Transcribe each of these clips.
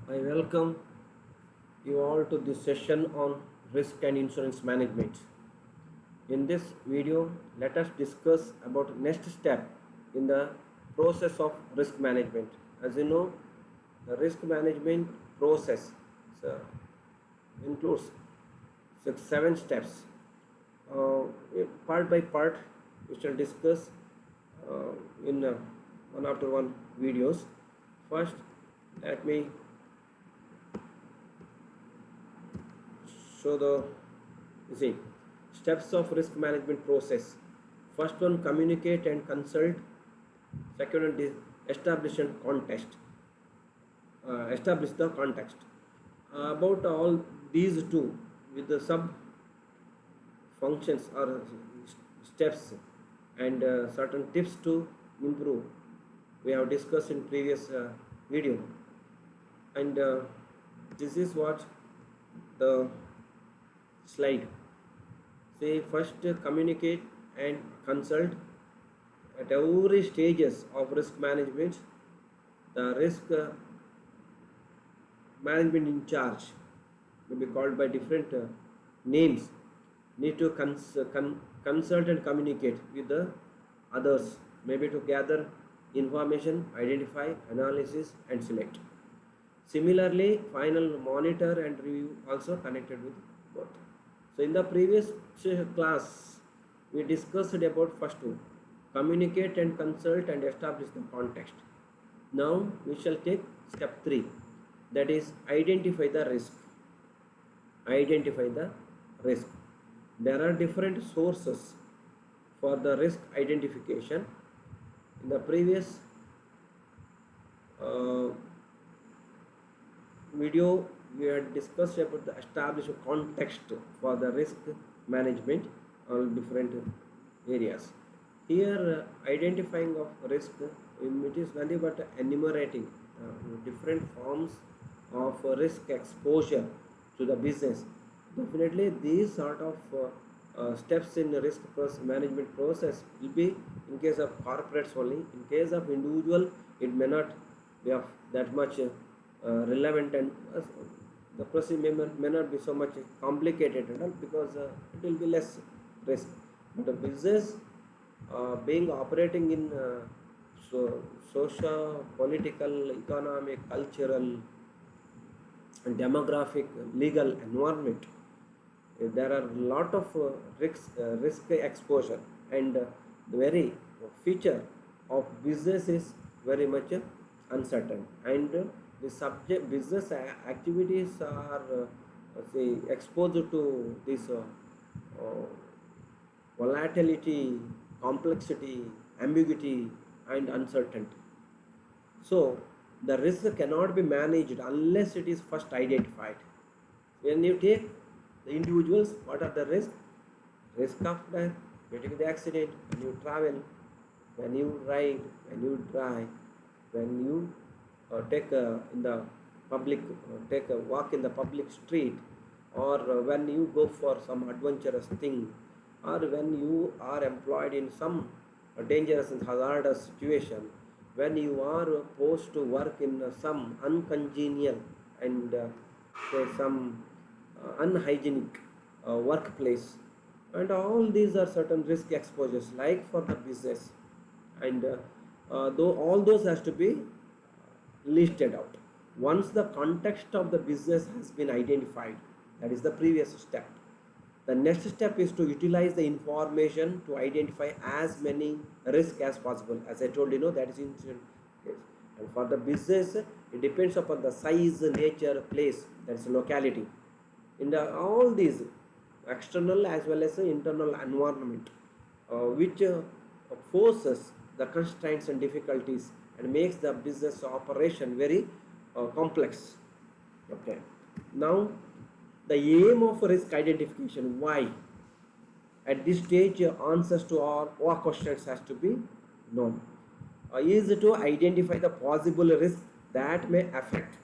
I welcome you all to this session on risk and insurance management. In this video, let us discuss about next step in the process of risk management. As you know, the risk management process so, includes seven steps. Uh, Part by part, we shall discuss uh, in one after one videos. First, let me show the you see steps of risk management process. First one, communicate and consult. Second one is establish the context. About all these two with the sub functions or steps and certain tips to improve, we have discussed in previous video. And this is what the slide say. First, communicate and consult. At every stages of risk management, the risk management in charge may be called by different names, need to consult and communicate with the others, maybe to gather information, identify, analysis and select. Similarly, final monitor and review also connected with both. So in the previous class, we discussed about first two, communicate and consult and establish the context. Now we shall take step 3, that is identify the risk. Identify the risk. There are different sources for the risk identification. In the previous uh, video, we had discussed about the established context for the risk management on different areas. Here, identifying of risk, it is nothing but enumerating different forms of risk exposure to the business. Definitely, these sort of steps in the risk management process will be in case of corporates only. In case of individual, it may not be of that much relevant, and the process may not be so much complicated and all, because it will be less risk. But the business being operating in social, political, economic, cultural, and demographic, legal environment, there are a lot of risk exposure, and the very feature of business is very much uncertain, and the subject business activities are say exposed to this uh, volatility, complexity, ambiguity and uncertainty. So the risk cannot be managed unless it is first identified. When you take the individuals, what are the risks? Risk of death, getting the accident, when you travel, when you ride, when you drive, when you take in the public, take a walk in the public street, or when you go for some adventurous thing, or when you are employed in some dangerous and hazardous situation, when you are forced to work in some uncongenial and say some unhygienic workplace, and all these are certain risk exposures like for the business, and though all those has to be listed out. Once the context of the business has been identified, that is the previous step. The next step is to utilize the information to identify as many risks as possible. As I told you, know that is in case. And for the business, it depends upon the size, nature, place, that's locality. In the all these external as well as the internal environment, which forces the constraints and difficulties and makes the business operation very complex. Okay. Now, the aim of risk identification, why? At this stage, answers to all questions has to be known. Is to identify the possible risk that may affect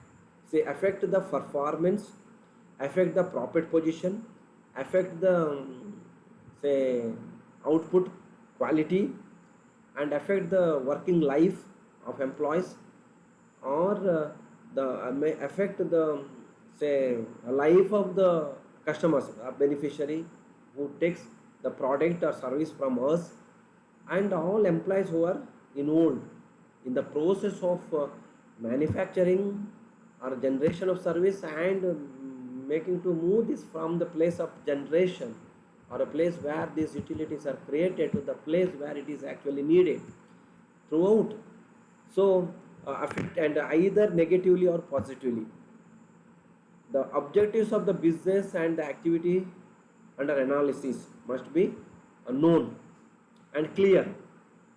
the performance, affect the profit position, affect the say output quality, and affect the working life of employees, or the may affect the, say, life of the customers, a beneficiary who takes the product or service from us, and all employees who are involved in the process of manufacturing or generation of service, and making to move this from the place of generation or a place where these utilities are created to the place where it is actually needed throughout. So affect and either negatively or positively. The objectives of the business and the activity under analysis must be known and clear,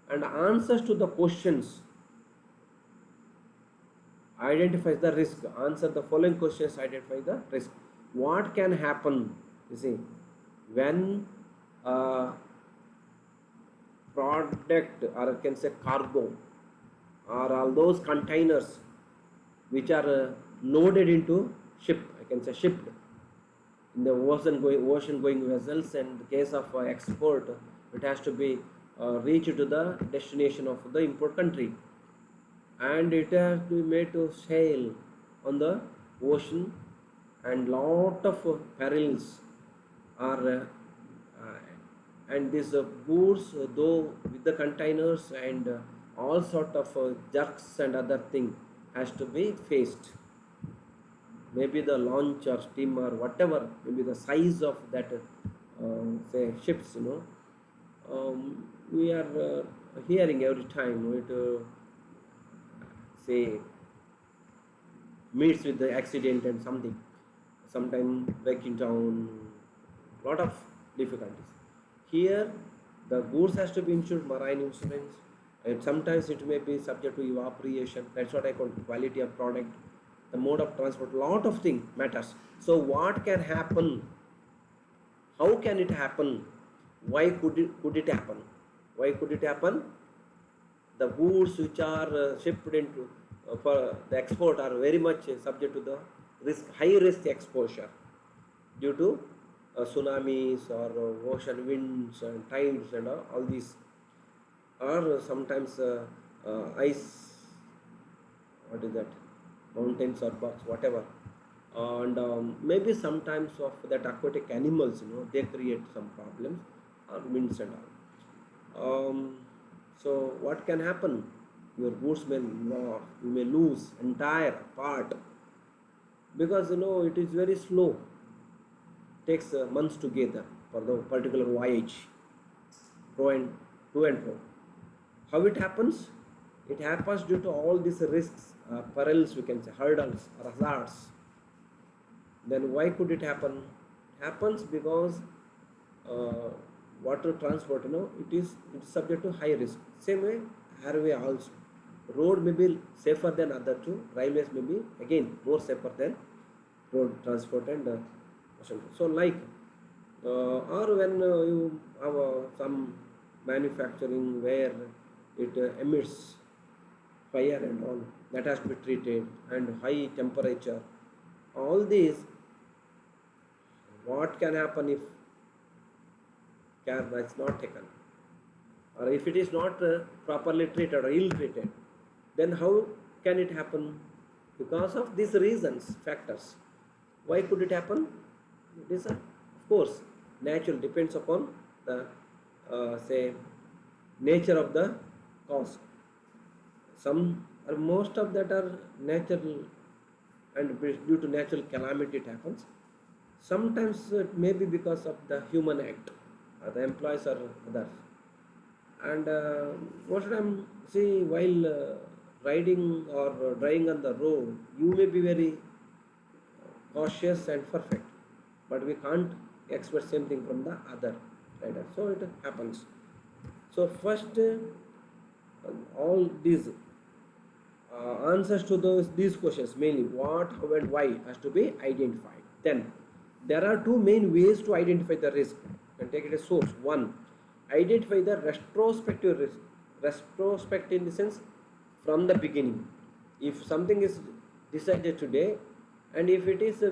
and answers to the questions identifies the risk. Answer the following questions, identify the risk. What can happen, you see, when product, or I can say cargo, or all those containers which are loaded into ship, I can say shipped in the ocean going vessels, and in the case of export, it has to be reached to the destination of the import country, and it has to be made to sail on the ocean, and lot of perils are and these goods, though with the containers, and all sort of jerks and other thing has to be faced. Maybe the launch or steamer, whatever, maybe the size of that say ships, we are hearing every time it say meets with the accident and something, sometime breaking down, lot of difficulties. Here the goods has to be insured, marine insurance, and sometimes it may be subject to evaporation. That's what I call quality of product, the mode of transport, lot of thing matters. So what can happen, how can it happen, why could it happen, why could it happen? The goods which are shipped into for the export are very much subject to the risk, high risk exposure, due to tsunamis or ocean winds and tides and all these, or sometimes ice, what is that, mountains or bugs, whatever, and maybe sometimes of that aquatic animals, they create some problems, or winds and all. So what can happen? Your goods may lost, you may lose entire part, because it is very slow, takes months together for the particular voyage, pro and to and fro. How it happens? It happens due to all these risks, perils, we can say, hurdles or hazards. Then why could it happen? It happens because uh, water transport, it's subject to high risk. Same way, airway also. Road may be safer than other two. Railways may be again more safer than road transport and ocean. So like, or when you have some manufacturing where it emits fire and all, that has to be treated, and high temperature, all these, what can happen if care is not taken, or if it is not properly treated or ill treated, then how can it happen? Because of these reasons, factors. Why could it happen? It is of course natural, depends upon the say nature of the cause. Some or most of that are natural, and due to natural calamity it happens. Sometimes it may be because of the human act, the employees or others. And most of the time, see, while riding or driving on the road, you may be very cautious and perfect, but we can't expect same thing from the other rider. So it happens. So first, all these answers to these questions, mainly what, how, and why, has to be identified. Then there are two main ways to identify the risk. You can take it as source. One, identify the retrospective risk. Retrospective in the sense from the beginning. If something is decided today, and if it is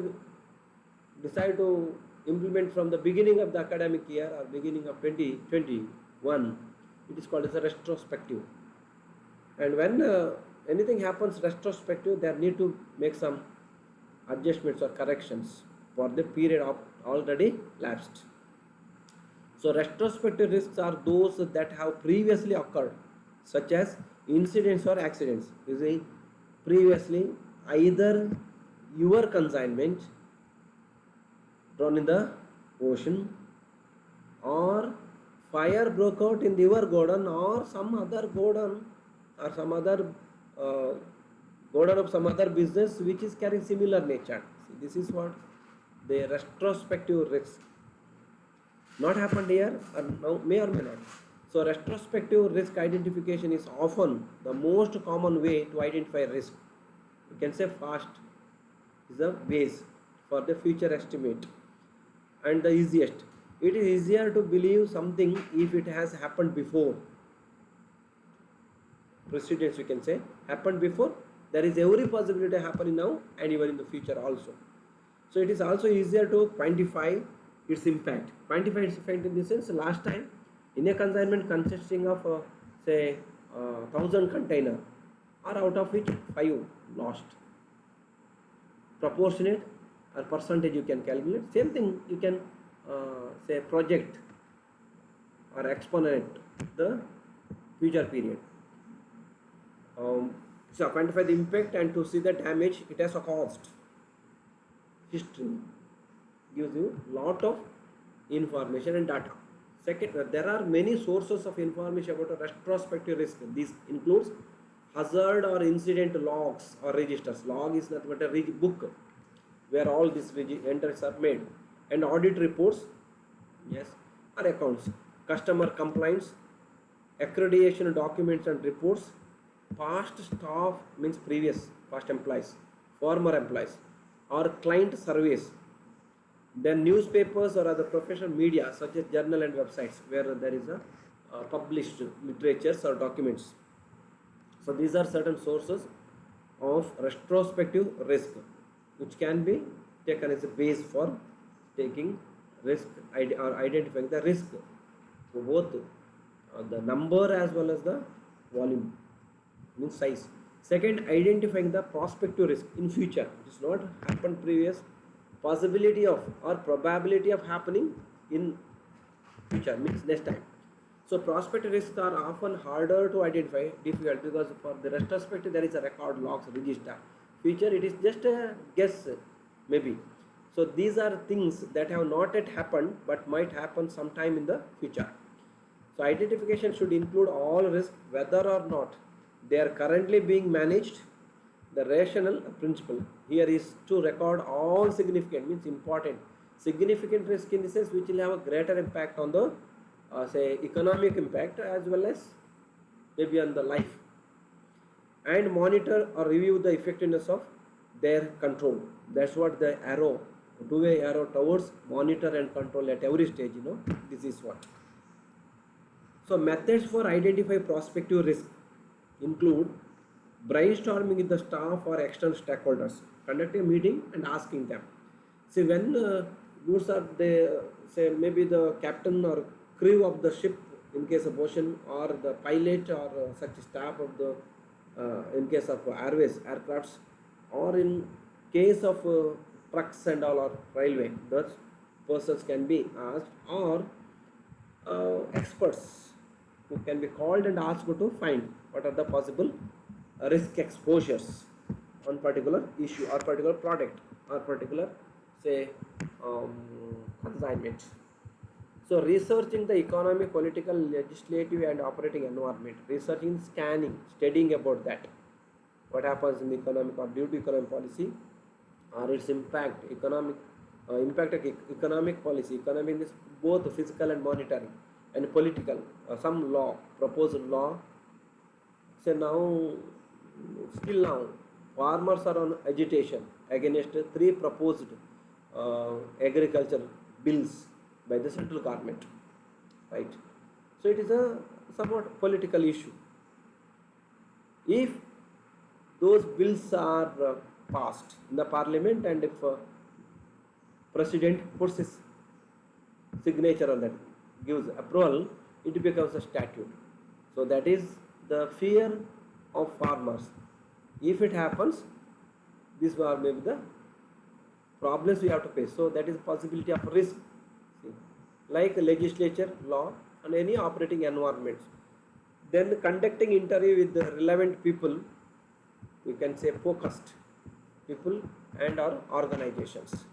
decided to implement from the beginning of the academic year or beginning of 2021, it is called as a retrospective. And when anything happens retrospective, there need to make some adjustments or corrections for the period of already lapsed. So retrospective risks are those that have previously occurred, such as incidents or accidents. You see, previously either your consignment thrown in the ocean, or fire broke out in your godown, or some other godown, or some other uh, godown of some other business which is carrying similar nature. See, this is what the retrospective risk. Not happened here, or now may or may not. So retrospective risk identification is often the most common way to identify risk. You can say fast is the base for the future estimate, and the easiest. It is easier to believe something if it has happened before. Precedence, you can say, happened before. There is every possibility happening now and even in the future also. So it is also easier to quantify its impact. Quantify its effect in the sense, last time in a consignment consisting of say 1,000 container, or out of which 5 lost. Proportionate or percentage you can calculate. Same thing you can say project or exponent the future period. So quantify the impact and to see the damage it has caused. History gives you lot of information and data. Second, there are many sources of information about a retrospective risk. This includes hazard or incident logs or registers. Log is nothing but a book where all these entries are made, and audit reports, yes, or accounts, customer complaints, accreditation documents and reports, past staff means previous past employees, former employees, or client surveys. Then newspapers or other professional media such as journal and websites where there is a published literatures or documents. So these are certain sources of retrospective risk which can be taken as a base for taking risk or identifying the risk, so both the number as well as the volume, means size. Second, identifying the prospective risk in future. It is not happened previous, possibility of or probability of happening in future means next time. So prospective risks are often harder to identify, difficult, because for the retrospective there is a record, logs, register. Future it is just a guess, maybe. So these are things that have not yet happened but might happen sometime in the future. So identification should include all risks whether or not they are currently being managed. The rational principle here is to record all significant, means important, significant risk in the sense which will have a greater impact on the say economic impact as well as maybe on the life, and monitor or review the effectiveness of their control. That's what the arrow, two-way arrow towards monitor and control at every stage, this is what. So methods for identify prospective risk include brainstorming with the staff or external stakeholders, conducting a meeting and asking them. See, when goods are they say maybe the captain or crew of the ship in case of ocean, or the pilot or such staff of the in case of airways aircrafts, or in case of trucks and all, or railway, those persons can be asked, or experts who can be called and asked to find what are the possible risk exposures on particular issue or particular product or particular say consignment. So researching the economic, political, legislative and operating environment, researching, scanning, studying about that, what happens in the economic or due to economic policy or its impact, economic impact of economic policy. Economic is both physical and monetary, and political, some law, proposed law. Say now, still now, farmers are on agitation against 3 proposed agriculture bills by the central government, right? So it is a somewhat political issue. If those bills are passed in the parliament, and if president puts his signature on that, gives approval, it becomes a statute. So that is the fear of farmers. If it happens, these are maybe the problems we have to face. So that is possibility of risk. See, like legislature, law, and any operating environments. Then conducting interview with the relevant people, we can say focused people and or organizations.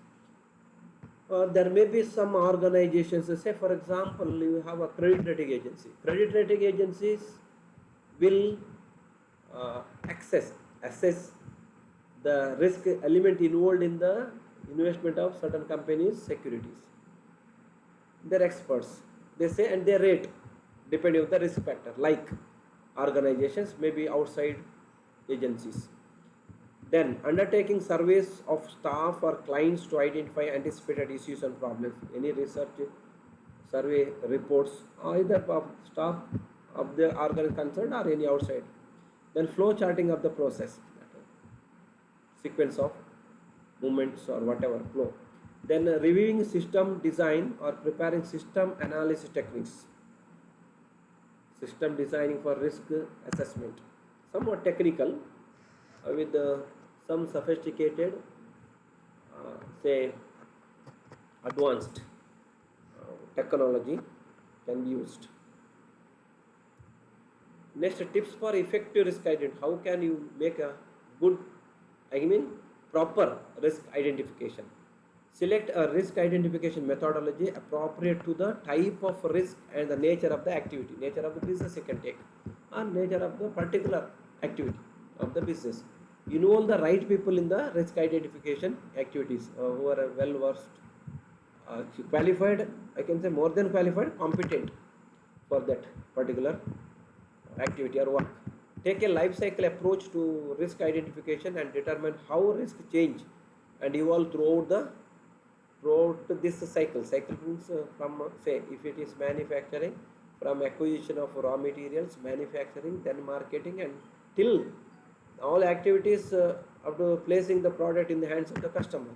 There may be some organizations, say for example, you have a credit rating agency. Credit rating agencies will assess the risk element involved in the investment of certain companies' securities. They're experts. They say and they rate depending on the risk factor, like organizations, maybe outside agencies. Then undertaking surveys of staff or clients to identify anticipated issues and problems. Any research survey reports either of staff of the organ concerned or any outside. Then flow charting of the process, sequence of movements or whatever flow. Then reviewing system design or preparing system analysis techniques. System designing for risk assessment, somewhat technical, with some sophisticated, say advanced technology can be used. Next, tips for effective risk identification. How can you make a good, proper risk identification? Select a risk identification methodology appropriate to the type of risk and the nature of the activity, nature of the business you can take, or nature of the particular activity of the business. Involve the right people in the risk identification activities, who are well versed, qualified, I can say more than qualified, competent for that particular activity or work. Take a life cycle approach to risk identification and determine how risk change and evolve throughout this cycle. Cycle means from say if it is manufacturing, from acquisition of raw materials, manufacturing, then marketing, and till all activities up to placing the product in the hands of the customer.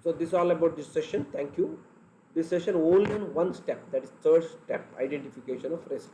So this is all about this session. Thank you. This session only on one step, that is third step, identification of risk.